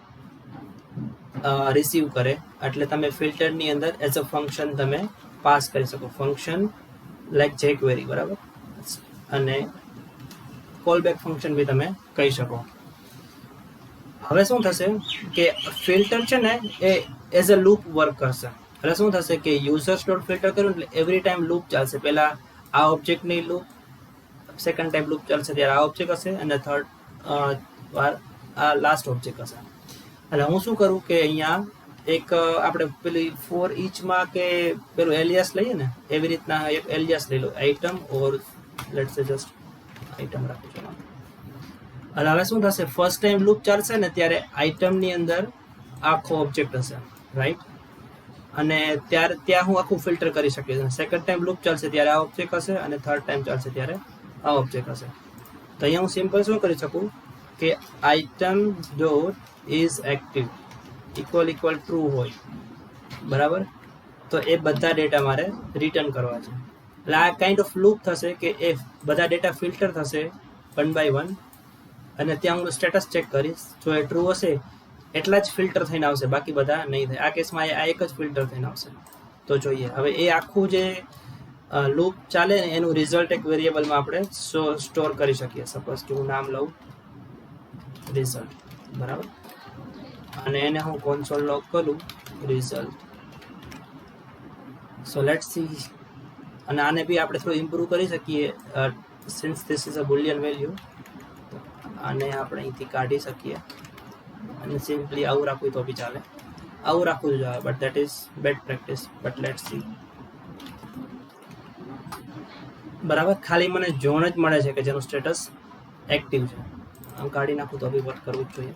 receive કરે, એટલે તમે ફિલ્ટરની અંદર એઝ અ ફંક્શન તમે પાસ કરી શકો. Function like jQuery. બરાબર, અને કોલબેક ફંક્શન બી તમે કહી શકો. હવે શું થશે કે ફિલ્ટર છે ને એ એઝ અ લૂપ વર્ક કરશે. એટલે શું થશે કે યુઝર્સ ડોટ ફિલ્ટર કર્યું એટલે એવરી ટાઈમ લૂપ ચાલશે. પહેલા આ ઓબ્જેક્ટની લૂપ, સેકન્ડ ટાઈમ લૂપ ચાલશે ત્યારે આ ઓબ્જેક્ટ હશે, અને થર્ડ વાર આ લાસ્ટ ઓબ્જેક્ટ હશે. એટલે હું શું કરું કે અહીંયા એક આપણે પેલી ફોર ઈચમાં કે પેલું એલિયાસ લઈએ ને, એવી રીતના એક એલિયાસ લઈ લો, આઇટમ ઓર લેટ્સ સે જસ્ટ આઇટમ રાખું છું. એટલે હવે શું થશે, ફર્સ્ટ ટાઈમ લૂપ ચાલશે ને ત્યારે આઇટમની અંદર આખો ઓબ્જેક્ટ હશે, રાઈટ? અને ત્યાં હું આખું ફિલ્ટર કરી શકીશ. સેકન્ડ ટાઈમ લૂપ ચાલશે ત્યારે આ ઓબ્જેક્ટ હશે, અને થર્ડ ટાઈમ ચાલશે ત્યારે આ ઓબ્જેક્ટ હશે. તો અહીંયા હું સિમ્પલ શું કરી શકું કે item dot is active equal true હોય. બરાબર, તો એ બધા ડેટા મારે રિટર્ન કરવા છે. એટલે આ કાઇન્ડ ઓફ લૂપ થશે કે એ બધા ડેટા ફિલ્ટર થશે 1 by 1 અને ત્યાં હું સ્ટેટસ ચેક કરીશ. જો એ ટ્રુ હશે એટલા જ ફિલ્ટર થઈને આવશે, બાકી બધા નહીં થાય. આ કેસમાં આ એક જ ફિલ્ટર થઈને આવશે. તો જોઈએ હવે એ આખું જે લૂપ ચાલે ને એનું રિઝલ્ટ એક વેરિયેબલમાં આપણે સ્ટોર કરી શકીએ. સપોઝ કે હું નામ લઉં રિઝલ્ટ, બરાબર, અને એને હું console log કરું રિઝલ્ટ. So let's see. અને આને બી આપણે થોડું ઇમ્પ્રૂવ કરી શકીએ since this is a Boolean value. આને આપણે અહીંથી કાઢી શકીએ અને સિમ્પલી આવું રાખવું તો બી ચાલે, આવું રાખવું જોઈએ, but that is bed practice. But let's see. બરાબર, ખાલી મને ઝોન જ મળે છે કે જેનું સ્ટેટસ એક્ટિવ છે. આમ કાઢી નાખું તો બી વર્ક કરવું જ જોઈએ,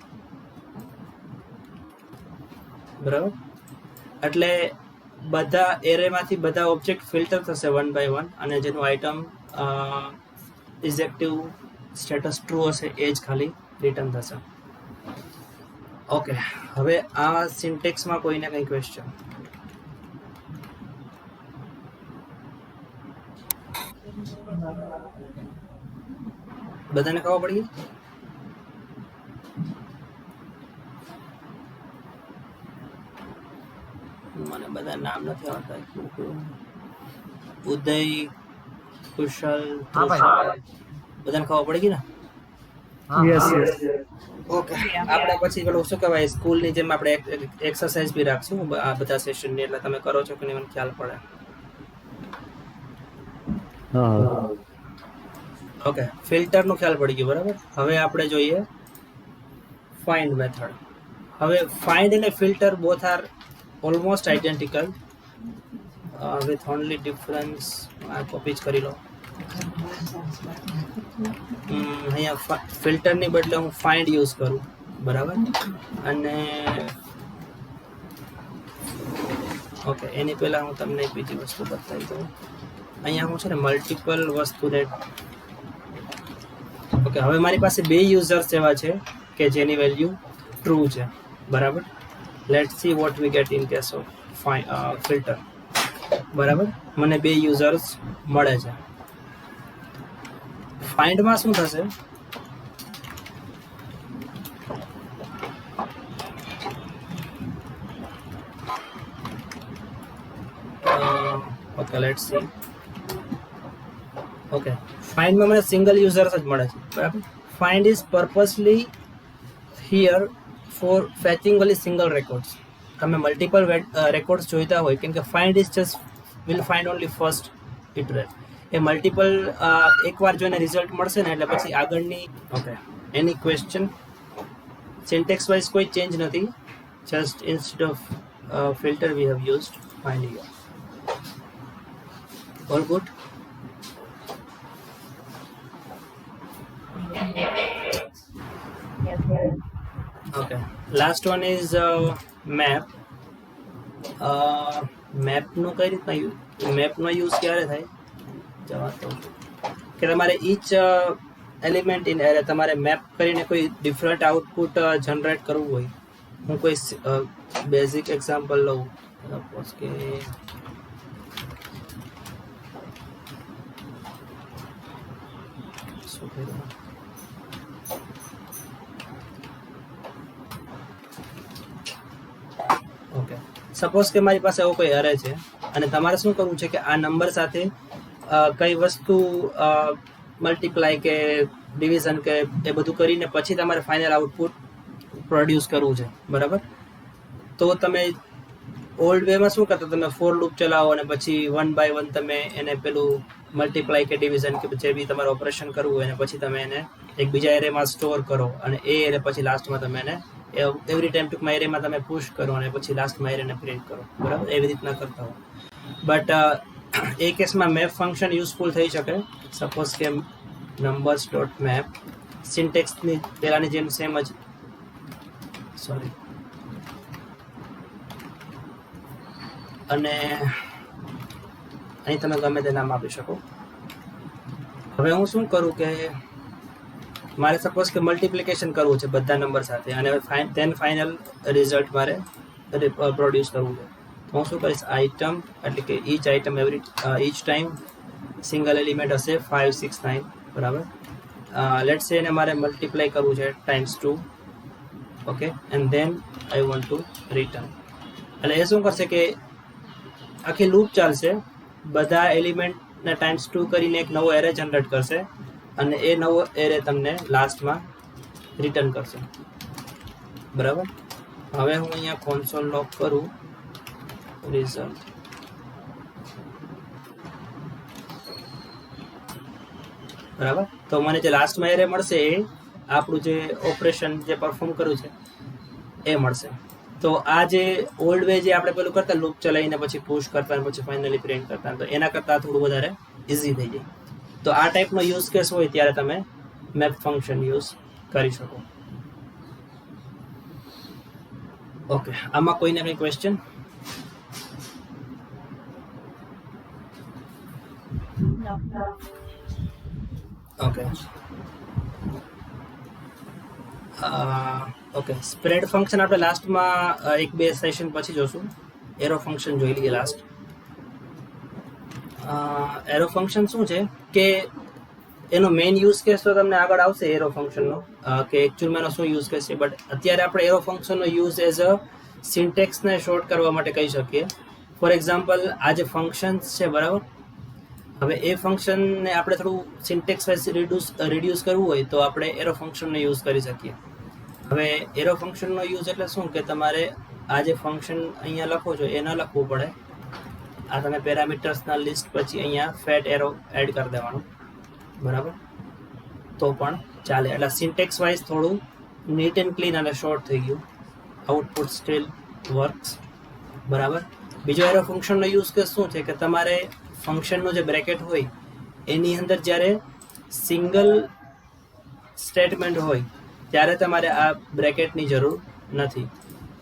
બરાબર. એટલે બધા એરેમાંથી બધા ઓબ્જેક્ટ ફિલ્ટર થશે 1 by 1 અને જેનું item is active status true હશે એ જ ખાલી રિટર્ન થશે. ઓકે, હવે આ સિન્ટેક્સમાં કોઈને કંઈ ક્વેશ્ચન? બધાને ખબર પડી? મને બધા નામ નથી આવતા. ઉદય, કુશલ, બધાને ખબર પડી ગઈ ને? યસ ઓકે, આપણે પછી પેલું શું કહેવાય સ્કૂલની જેમ આપણે એક્સરસાઇઝ બી રાખશું આ બધા સેશનની, એટલે તમે કરો છો કે નહીં મને ખ્યાલ પડે. હા. ઓકે, ફિલ્ટરનો ખ્યાલ પડી ગયો, બરાબર. હવે આપણે જોઈએ ફાઇન્ડ મેથડ. હવે ફાઇન્ડ અને filter both are almost identical with only difference. આ કોપી જ કરી લો. અહીંયા ફિલ્ટરની બદલે હું ફાઇન્ડ યુઝ કરું, બરાબર. અને ઓકે, એની પહેલાં હું તમને એક બીજી વસ્તુ બતાવી દઉં. અહીંયા હું છે ને મલ્ટિપલ વસ્તુને ઓકે, હવે મારી પાસે બે યુઝર્સ એવા છે કે જેની વેલ્યુ ટ્રુ છે, બરાબર. Let's see what we get in case of filter, બરાબર. મને બે યુઝર્સ મળે છે. ફાઇન્ડમાં શું થશે? Okay, let's see. ઓકે, ફાઇન્ડમાં મને સિંગલ યુઝર્સ જ મળે છે, બરાબર. Find is purposely here for fetching only single records. તમે મલ્ટિપલ રેકોર્ડ્સ જોઈતા હોય, કેમ કે find is just will find only first iterate. એ મલ્ટિપલ એકવાર જોઈને રિઝલ્ટ મળશે ને એટલે પછી આગળની. ઓકે, એની ક્વેશ્ચન? સિન્ટેક્સ વાઇઝ કોઈ ચેન્જ નથી, just instead of filter we have used find here. All good? Okay, last one is map. મેપનો કઈ રીતના મેપનો યુઝ ક્યારે થાય? જવા દઉં કે તમારે ઈચ એલિમેન્ટ ઇન એરે તમારે મેપ કરીને કોઈ ડિફરન્ટ આઉટપુટ જનરેટ કરવું હોય. હું કોઈ બેઝિક એક્ઝામ્પલ લઉં, સપોઝ કે શું કહેવાય, ઓકે, સપોઝ કે મારી પાસે એવો કોઈ અરે છે અને તમારે શું કરવું છે કે આ નંબર સાથે કઈ વસ્તુ મલ્ટીપ્લાય કે ડિવિઝન કે એ બધું કરીને પછી તમારે ફાઇનલ આઉટપુટ પ્રોડ્યુસ કરવું છે, બરાબર. તો તમે ઓલ્ડ વેમાં શું કરતા, તમે ફોર લૂપ ચલાવો અને પછી 1 by 1 તમે એને પેલું મલ્ટીપ્લાય કે ડિવિઝન કે જે બી તમારે ઓપરેશન કરવું હોય અને પછી તમે એને એક બીજા એરેમાં સ્ટોર કરો અને એ એરે પછી લાસ્ટમાં તમે એને એવરી ટાઈમ ટૂંકમાં એરેમાં તમે પુશ કરો અને પછી લાસ્ટમાં એરેને પ્રિન્ટ કરો, બરાબર. એવી રીતના કરતા હો. બટ એ કેસમાં મેપ ફંક્શન યુઝફુલ થઈ શકે. સપોઝ કે નંબર્સ ડોટ મેપ સિન્ટેક્સની પહેલાંની જેમ સેમ જ, સોરી, અને અહીં તમે ગમે તે નામ આપી શકો. હવે હું શું કરું કે મારે સપોઝ કે મલ્ટિપ્લિકેશન કરવું છે બધા નંબર સાથે અને તેન ફાઇનલ રિઝલ્ટ મારે પ્રોડ્યુસ કરવું છે. તો હું શું કરીશ, આઇટમ એટલે કે each item each time single element હશે 5 6 9 બરાબર. લેટ્સ સે એને મારે મલ્ટીપ્લાય કરવું છે times 2. Okay and then I want to return. એટલે એ શું કરશે કે આખી લૂપ ચાલશે, બધા એલિમેન્ટને ટાઈમ્સ 2 કરીને એક નવો એરે જનરેટ કરશે અને એ નવો એરે તમને લાસ્ટમાં રિટર્ન કરશે બરાબર. હવે હું અહીંયા કોન્સોલ લોક કરું રિઝલ્ટ. બરાબર, તો મને જે લાસ્ટમાં એરે મળશે એ આપણું જે ઓપરેશન જે પરફોર્મ કર્યું છે એ મળશે. તો આ જે ઓલ્ડ વે જે આપણે પેલું કરતા લૂપ ચલાવીને પછી પુશ કરતા અને પછી ફાઇનલી પ્રિન્ટ કરતા, તો એના કરતાં થોડું વધારે ઇઝી થઈ જાય. તો આ ટાઈપનો યુઝ કેસ હોય ત્યારે તમે મેપ ફંક્શન યુઝ કરી શકો. ઓકે, આમાં કોઈને કંઈ question? Okay okay, spread function આપણે લાસ્ટમાં 1-2 સેશન પછી જોશું. એરો ફંક્શન જોઈ લઈએ લાસ્ટ. એરો ફંક્શન શું છે કે એનો મેઇન યુઝ કેસ તો તમને આગળ આવશે એરો ફંક્શનનો, કે એકચ્યુઅલમાં એનો શું યુઝ કેસ છે. બટ અત્યારે આપણે એરો ફંક્શનનો યુઝ એઝ અ સિન્ટેક્સને શોર્ટ કરવા માટે કહી શકીએ. ફોર એક્ઝામ્પલ, આ જે ફંક્શન્સ છે બરાબર, હવે એ ફંક્શનને આપણે થોડું સિન્ટેક્સ વાઇઝ રિડ્યુસ કરવું હોય તો આપણે એરો ફંક્શનનો યુઝ કરી શકીએ. હવે એરો ફંક્શનનો યુઝ એટલે શું કે તમારે આ જે ફંક્શન અહીંયા લખો છો એ ન લખવું પડે. આ તમે પેરામીટર્સના લિસ્ટ પછી અહીંયા ફેટ એરો એડ કરી દેવાનું બરાબર, તો પણ ચાલે. એટલે સિન્ટેક્સ વાઇઝ થોડું નીટ એન્ડ ક્લીન અને શોર્ટ થઈ ગયું. આઉટપુટ સ્ટીલ વર્ક્સ બરાબર. બીજો એરો ફંક્શનનો યુઝ કે શું છે કે તમારે ફંક્શનનું જે બ્રેકેટ હોય એની અંદર જ્યારે સિંગલ સ્ટેટમેન્ટ હોય ત્યારે તમારે આ બ્રેકેટની જરૂર નથી.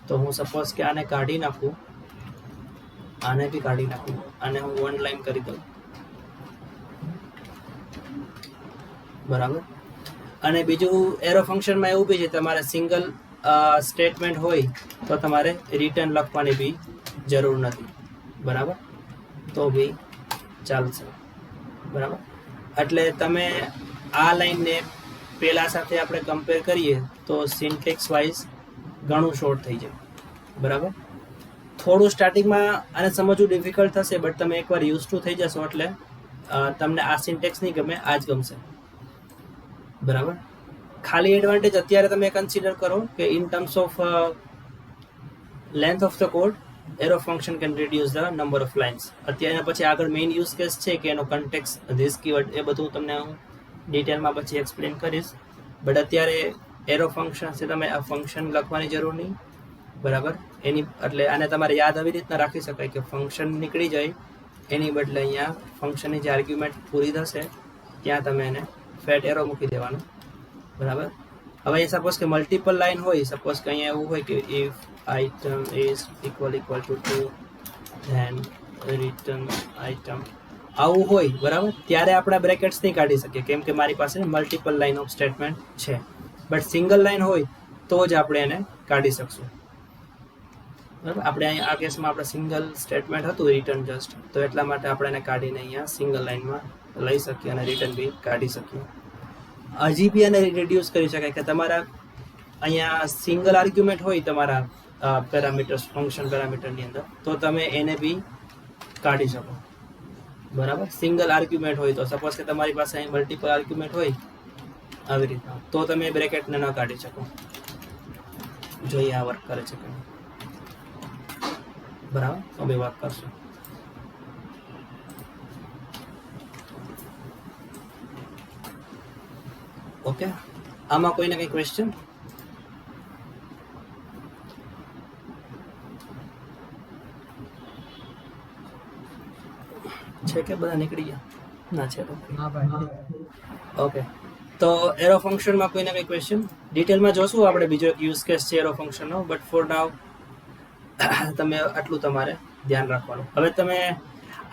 તો હું સપોઝ કે આને કાઢી નાખું, આને બી કાઢી નાખું, આને હું 1 લાઈન કરી દઉં બરાબર. અને બીજું એરો ફંક્શનમાં એવું બી છે તમારે સિંગલ સ્ટેટમેન્ટ હોય તો તમારે રિટર્ન લખવાની બી જરૂર નથી બરાબર, તો બી ચાલશે બરાબર. એટલે તમે આ લાઈનને પેલા સાથે આપણે કમ્પેર કરીએ તો સિન્ટેક્સ વાઇઝ ઘણું શોર્ટ થઈ જાય બરાબર. થોડું સ્ટાર્ટિંગમાં આને સમજવું ડિફિકલ્ટ થશે, બટ તમે એકવાર યુઝ ટુ થઈ જશો એટલે તમને આ સિન્ટેક્સ નહીં ગમે, આ જ ગમશે બરાબર. ખાલી એડવાન્ટેજ અત્યારે તમે કન્સિડર કરો કે in terms of length of the code arrow function can reduce the number of lines. અત્યારે પછી આગળ મેઇન યુઝ કેસ છે કે એનો કન્ટેક્સ, ધીસ કીવર્ડ, એ બધું તમને હું ડિટેલમાં પછી એક્સપ્લેન કરીશ. બટ અત્યારે એરો ફંક્શન છે, તમે આ ફંક્શન લખવાની જરૂર નહીં બરાબર. એની એટલે આને તમારે યાદ આવી રીતના રાખી શકાય કે ફંક્શન નીકળી જાય એની બદલે અહીંયા ફંક્શનની જે આર્ગ્યુમેન્ટ પૂરી થશે ત્યાં તમે એને ફેટ એરો મૂકી દેવાનું બરાબર. હવે સપોઝ કે મલ્ટિપલ લાઇન હોય, સપોઝ કે અહીંયા એવું હોય કે if item is equal to 2 then return item, આવું હોય બરાબર, ત્યારે આપણે બ્રેકેટ્સ નહીં કાઢી શકીએ કેમ કે મારી પાસે મલ્ટિપલ લાઇન ઓફ સ્ટેટમેન્ટ છે. બટ સિંગલ લાઇન હોય તો જ આપણે એને કાઢી શકશું બરાબર. આપણે અહીંયા આ કેસમાં આપણે સિંગલ સ્ટેટમેન્ટ હતું રિટર્ન જસ્ટ, તો એટલા માટે આપણે એને કાઢીને અહીંયા સિંગલ લાઇનમાં લઈ શકીએ અને રિટર્ન બી કાઢી શકીએ. હજી બી એને રિડ્યુસ કરી શકાય કે તમારા અહીંયા સિંગલ આર્ગ્યુમેન્ટ હોય તમારા પેરામીટર્સ, ફંક્શન પેરામીટરની અંદર, તો તમે એને બી કાઢી શકો બરાબર. સિંગલ આર્ગ્યુમેન્ટ હોય તો સપોઝ કે તમારી પાસે અહીં મલ્ટિપલ આર્ગ્યુમેન્ટ હોય આવી રીતના, તો તમે બ્રેકેટને ન કાઢી શકો. જોઈએ આ વર્ક કરે છે કે બરાબર, તો બે વાત કરશું. ઓકે, આમાં કોઈને કંઈ ક્વેશ્ચન? છે કે બધા નીકળી ગયા? ના છે તો ઓકે. તો એરો ફંક્શનમાં કોઈને કંઈ ક્વેશ્ચન? ડિટેલમાં જોશું આપણે, બીજો એક યુઝ કેસ છે એરો ફંક્શનનો, બટ ફોર નાવ તમે આટલું તમારે ધ્યાન રાખવાનું. હવે તમે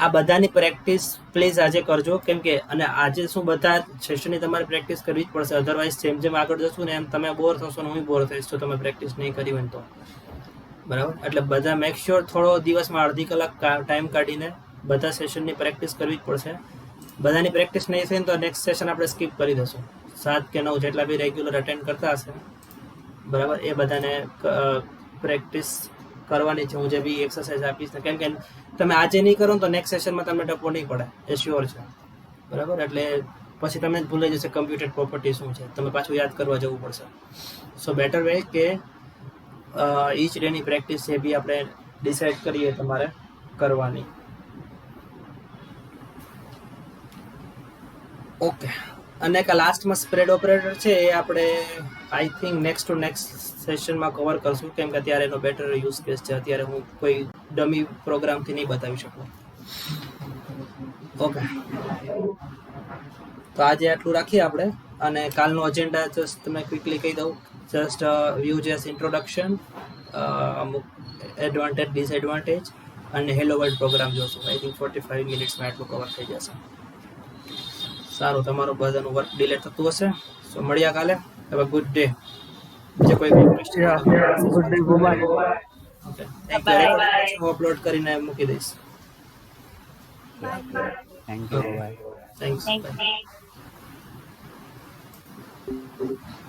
આ બધાની પ્રેક્ટિસ પ્લીઝ આજે કરજો, કેમ કે અને આજે શું બધા સેશનની તમારે પ્રેક્ટિસ કરવી જ પડશે, અધરવાઇઝ જેમ જેમ આગળ જશું ને એમ તમે બોર થશો ને હું બોર થઈશ તો તમે પ્રેક્ટિસ નહીં કરી હોય તો બરાબર. એટલે બધા મેક શ્યોર થોડો દિવસમાં અડધી કલાક ટાઈમ કાઢીને બધા સેશનની પ્રેક્ટિસ કરવી જ પડશે. બધાની પ્રેક્ટિસ નહીં થઈ તો નેક્સ્ટ સેશન આપણે સ્કીપ કરી દઈશું. 7 કે 9 જેટલા બી રેગ્યુલર અટેન્ડ કરતા હશે બરાબર, એ બધાને પ્રેક્ટિસ કરવાની છે. હું જે બી એક્સરસાઇઝ આપીશ ને, કેમ કે તમે આજે નહીં કરો ને તો નેક્સ્ટ સેશનમાં તમને ટપો નહીં પડે, એ શ્યોર છે બરાબર. એટલે પછી તમને જ ભૂલાઈ જશે કમ્પ્યુટેડ પ્રોપર્ટી શું છે, તમે પાછું યાદ કરવા જવું પડશે. સો બેટર વે કે ઈચ ડેની પ્રેક્ટિસ એ બી આપણે ડિસાઇડ કરીએ તમારે કરવાની. ઓકે, અને એક લાસ્ટમાં સ્પ્રેડ ઓપરેટર છે એ આપણે I think next to next સેશનમાં કવર કરશું, કેમ કે અત્યારે એનો બેટર યુઝ કેસ છે. અત્યારે હું કોઈ ડમી પ્રોગ્રામથી નહીં બતાવી શકું. ઓકે, તો આજે આટલું રાખીએ આપણે, અને કાલનો એજન્ડા જસ્ટ તમને ક્વિકલી કહી દઉં. જસ્ટ વ્યૂ.જેએસ ઇન્ટ્રોડક્શન, અમુક એડવાન્ટેજ ડિસએડવાન્ટેજ અને હેલો વર્લ્ડ પ્રોગ્રામ જોશું. આઈ થિંક 45 મિનિટ્સમાં આટલું કવર થઈ જશે. સારું, તમારું બધાનું વર્ક ડિલેટ થતું હશે. સો મળ્યા કાલે. Have a good day. જે કોઈ question good day, bye. Okay, thank you. હું અપલોડ કરીને મૂકી દઈશ. Thank you. Bye. Thanks. Thank you.